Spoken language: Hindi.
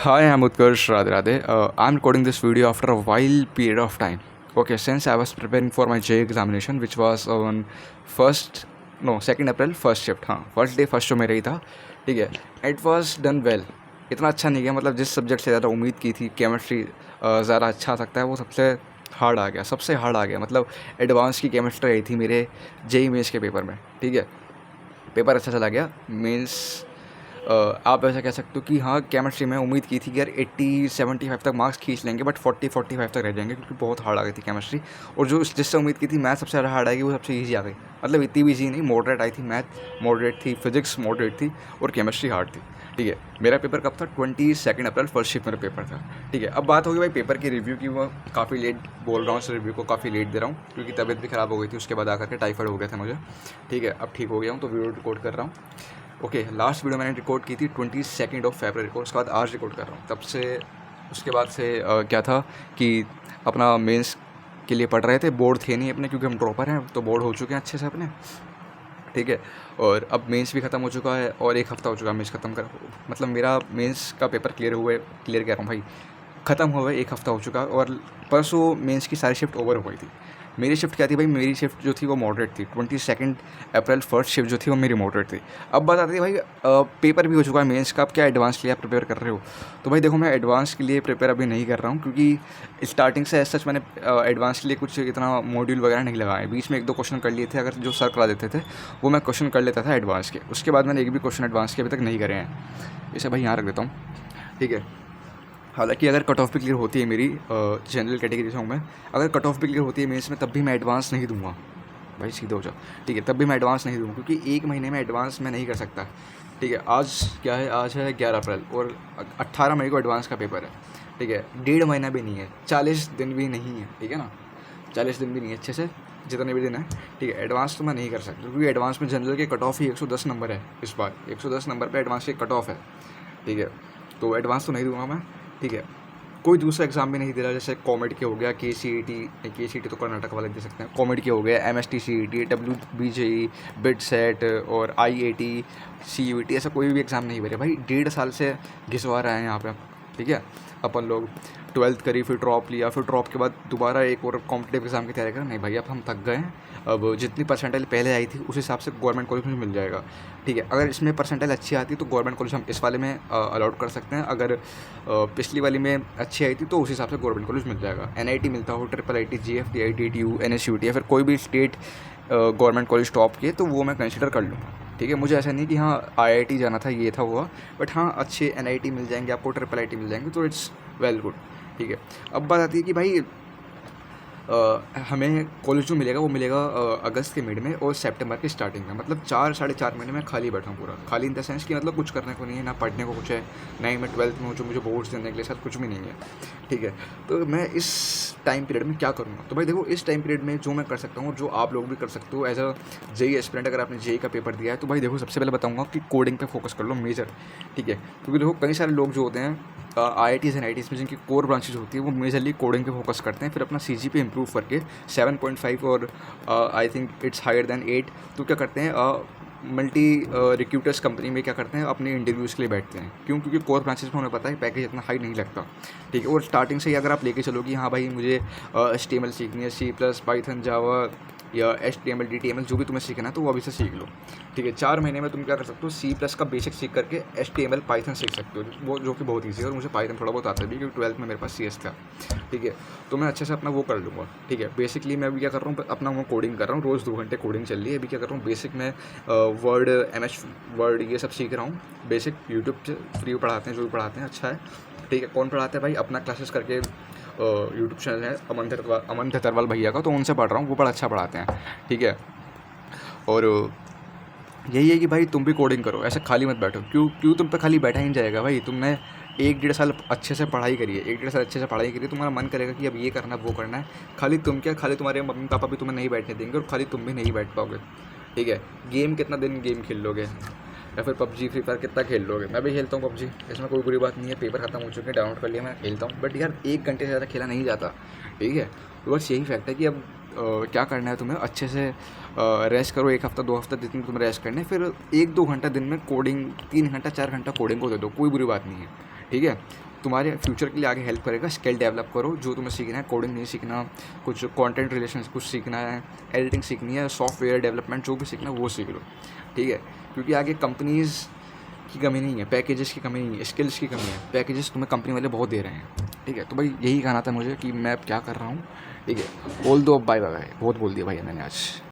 Hi, I'm Utkarsh Radhe Radhe. I'm recording this video after a while period of time. Okay, since I was preparing for my J examination, which was on first, no, 2nd April, first shift, हाँ, फर्स्ट डे फर्स्ट शो मेरा ही था, ठीक है. It was done well. इतना अच्छा नहीं गया, मतलब जिस सब्जेक्ट से ज़्यादा उम्मीद की थी, केमिस्ट्री ज़्यादा अच्छा आ सकता है, वो सबसे हार्ड आ गया, सबसे हार्ड आ गया. मतलब एडवांस की केमिस्ट्री आई थी मेरे जेई मेंस के पेपर में, ठीक है. पेपर अच्छा चला गया. मीन्स आप ऐसा कह सकते हो कि हाँ, केमिस्ट्री में उम्मीद की थी कि यार 80-75 तक मार्क्स खींच लेंगे, बट 40-45 तक रह जाएंगे, क्योंकि बहुत हार्ड आ गई थी केमिस्ट्री. और जो जिससे उम्मीद की थी मैथ सबसे ज़्यादा हार्ड आएगी, वो सबसे ईजी आ गई. मतलब इतनी भी ईजी नहीं, मॉडरेट आई थी. मैथ मॉडरेट थी, फिजिक्स मॉडरेट थी, और केमिस्ट्री हार्ड थी, ठीक है. मेरा पेपर कब था? 22 अप्रैल, फर्स्ट शिफ्ट मेरा पेपर था, ठीक है. अब बात होगी भाई पेपर की रिव्यू की. वो काफ़ी लेट बोल रहा हूँ, इस रिव्यू को काफ़ी लेट दे रहा हूँ, क्योंकि तबीयत भी ख़राब हो गई थी. उसके बाद आकर के टाइफाइड हो गया था मुझे, ठीक है. अब ठीक हो गया हूँ, तो वीडियो रिकॉर्ड कर रहा हूँ. ओके, लास्ट वीडियो मैंने रिकॉर्ड की थी 22 को, उसके बाद आज रिकॉर्ड कर रहा हूँ. तब से उसके बाद से क्या था कि अपना मेंस के लिए पढ़ रहे थे. बोर्ड थे नहीं अपने, क्योंकि हम ड्रॉपर हैं, तो बोर्ड हो चुके हैं अच्छे से अपने, ठीक है. और अब मेंस भी ख़त्म हो चुका है, और एक हफ़्ता हो चुका है मेंस ख़त्म कर. मतलब मेरा मेंस का पेपर क्लियर कह रहा हूँ भाई, ख़त्म हुआ है, एक हफ़्ता हो चुका. और परसों मेंस की सारी शिफ्ट ओवर हो गई थी. मेरी शिफ्ट क्या थी भाई? मेरी शिफ्ट जो थी वो मॉडरेट थी. 22 अप्रैल फर्स्ट शिफ्ट जो थी वो मेरी मॉडरेट थी. अब बात आती है भाई, पेपर भी हो चुका है मेंस का. अब क्या एडवांस के लिए आप प्रिपेयर कर रहे हो? तो भाई देखो, मैं एडवांस के लिए प्रिपेयर अभी नहीं कर रहा हूँ, क्योंकि स्टार्टिंग से सच मैंने एडवांस के लिए कुछ इतना मॉड्यूल वगैरह नहीं लगाए. बीच में 1-2 क्वेश्चन कर लिए थे, अगर जो सर करा देते थे वो मैं क्वेश्चन कर लेता था एडवांस के. उसके बाद मैंने एक भी क्वेश्चन एडवांस के अभी तक नहीं करे हैं. इसे भाई यहाँ रख देता हूँ, ठीक है. हालांकि अगर कट ऑफ भी क्लियर होती है मेरी, जनरल कैटेगरी से हूँ मैं, अगर कट ऑफ भी क्लियर होती है मेंस में, तब भी मैं एडवांस नहीं दूंगा भाई, सीधे हो जाओ, ठीक है. तब भी मैं एडवांस नहीं दूंगा, क्योंकि एक महीने में एडवांस मैं नहीं कर सकता, ठीक है. आज क्या है? आज है 11 अप्रैल, और 18 मई को एडवांस का पेपर है, ठीक है. 1.5 महीना भी नहीं है, 40 दिन भी नहीं है, ठीक है ना. 40 दिन भी नहीं है अच्छे से, जितने भी दिन है, ठीक है. एडवांस तो मैं नहीं कर सकता, क्योंकि एडवांस में जनरल के कट ऑफ ही 110 नंबर है. इस बार 110 नंबर पर एडवांस की कट ऑफ है, ठीक है. तो एडवांस तो नहीं दूंगा मैं, ठीक है. कोई दूसरा एग्ज़ाम भी नहीं दे रहा, जैसे कॉमेड के हो गया, के सी ई टी तो कर्नाटक वाले दे सकते हैं. कॉमेड के हो गया, MST CET, WBJE, bit set, और IAT CUET, ऐसा कोई भी एग्ज़ाम नहीं दे रहे भाई. 1.5 साल से घिसवा रहे हैं यहाँ पे, ठीक है. अपन लोग 12th करी, फिर ड्रॉप लिया, फिर ड्रॉप के बाद दोबारा एक और कॉम्पिटिटिव एग्ज़ाम की तैयारी करा. नहीं भाई, अब हम थक गए हैं. अब जितनी परसेंटाइल पहले आई थी उस हिसाब से गवर्नमेंट कॉलेज में मिल जाएगा, ठीक है. अगर इसमें परसेंटाइल अच्छी आती तो गवर्नमेंट कॉलेज हम इस वाले में अलाउड कर सकते हैं. अगर पिछली वाली में अच्छी आई थी तो उस हिसाब से गवर्नमेंट कॉलेज मिल जाएगा. NIT मिलता हो, IIIT, GFT, ITTU, NSUT, या फिर कोई भी स्टेट गवर्नमेंट कॉलेज टॉप के, तो वो मैं कंसिडर कर लूँगा, ठीक है. मुझे ऐसा नहीं कि हाँ IIT जाना था, ये था हुआ, बट हाँ अच्छे NIT मिल जाएंगे आपको, IIIT मिल जाएंगे, तो इट्स वेल गुड, ठीक है. अब बात आती है कि भाई हमें कॉलेज जो मिलेगा वो मिलेगा अगस्त के मिड में और सितंबर के स्टार्टिंग में. मतलब 4-4.5 महीने में खाली बैठा हूँ पूरा. खाली इन द सेंस कि मतलब कुछ करने को नहीं है, ना पढ़ने को कुछ है, ना ही मैं 12th में हूँ जो मुझे बोर्ड्स देने के लिए साथ कुछ भी नहीं है, ठीक है. तो मैं इस टाइम पीरियड में क्या करूँगा? तो भाई देखो, इस टाइम पीरियड में जो मैं कर सकता हूँ, जो आप लोग भी कर सकते हो एज अ जेई एस्पिरेंट, अगर आपने जेई का पेपर दिया है, तो भाई देखो, सबसे पहले बताऊँगा कि कोडिंग पे फोकस कर लो मेजर, ठीक है. क्योंकि देखो, कई सारे लोग जो होते हैं IITs एंड IITs में, जिनकी कोर ब्रांचेज होती है, वो मेजरली कोडिंग पे फोकस करते हैं. फिर अपना CGP इम्प्रूव करके 7.5, और I think it's higher than 8, तो क्या करते हैं, मल्टी रिक्रूटर्स कंपनी में क्या करते हैं, अपने इंटरव्यूज़ के लिए बैठते हैं. क्यों? क्योंकि कोर ब्रांचेस में उन्हें पता है पैकेज इतना हाई नहीं लगता, ठीक है. और स्टार्टिंग से ही अगर आप लेके चलो कि हाँ भाई मुझे HTML सीखनी है, C++, पाइथन, जावा, या HTML DTML, जो भी तुम्हें सीखना है, तो वो अभी से सीख लो, ठीक है. 4 महीने में तुम क्या कर सकते हो, C+ का बेसिक सीख करके HTML पाइथन सीख सकते हो, वो जो कि बहुत ईजी है. और मुझे पाइथन थोड़ा बहुत आता है भी, क्योंकि 12th में मेरे पास CS था, ठीक है. तो मैं अच्छे से अपना वो कर लूँगा, ठीक है. बेसिकली मैं अभी क्या कर रहा हूँ, अपना वो कोडिंग कर रहा हूँ, रोज़ 2 घंटे कोडिंग चल रही है. अभी क्या कर रहा हूँ, बेसिक में वर्ड, MS वर्ड, ये सब सीख रहा हूँ. बेसिक यूट्यूब से फ्री पढ़ाते हैं, जो भी पढ़ाते हैं अच्छा है, ठीक है. कौन पढ़ाते हैं भाई? अपना क्लासेस करके यूट्यूब चैनल है अमन धतरवाल भैया का, तो उनसे पढ़ रहा हूँ. वो बड़ा अच्छा पढ़ाते हैं, ठीक है. और यही है कि भाई तुम भी कोडिंग करो, ऐसे खाली मत बैठो. क्यों तुम पे खाली बैठा ही नहीं जाएगा भाई. तुमने 1-1.5 साल अच्छे से पढ़ाई करी है, 1-1.5 साल अच्छे से पढ़ाई करी है, तुम्हारा मन करेगा कि अब ये करना है, वो करना है. खाली तुम क्या, खाली तुम्हारे मम्मी पापा भी तुम्हें नहीं बैठने देंगे, और खाली तुम भी नहीं बैठ पाओगे, ठीक है. गेम कितना दिन गेम खेल लोगे, या फिर PUBG फ्री फायर कितना खेल लोगे? मैं भी खेलता हूँ PUBG, इसमें कोई बुरी बात नहीं है. पेपर खत्म हो चुके हैं, डाउनलोड कर लिया, मैं खेलता हूँ, बट यार 1 घंटे से ज़्यादा खेला नहीं जाता, ठीक है. तो बस यही फैक्ट है कि अब क्या करना है तुम्हें, अच्छे से रेस्ट करो. 1 हफ्ता 2 हफ्ता जितनी तुम्हें रेस्ट करने, फिर 1-2 घंटा दिन में कोडिंग, 3 घंटा 4 घंटा कोडिंग को दे दो, कोई बुरी बात नहीं है, ठीक है, तुम्हारे फ्यूचर के लिए आगे हेल्प करेगा। स्किल डेवलप करो, जो तुम्हें सीखना है, कोडिंग नहीं सीखना, कुछ कंटेंट रिलेशन कुछ सीखना है, एडिटिंग सीखनी है, सॉफ्टवेयर डेवलपमेंट जो भी सीखना है वो सीख लो, ठीक है। क्योंकि आगे कंपनीज़ की कमी नहीं है, पैकेजेस की कमी नहीं है, स्किल्स की कमी है। पैकेजेस तुम्हें कंपनी वाले बहुत दे रहे हैं, ठीक है। तो भाई यही कहना था मुझे कि मैं अब क्या कर रहा हूँ, ठीक है। बोल दो अब, बाय बाय, बहुत बोल दिया भाई मैंने आज।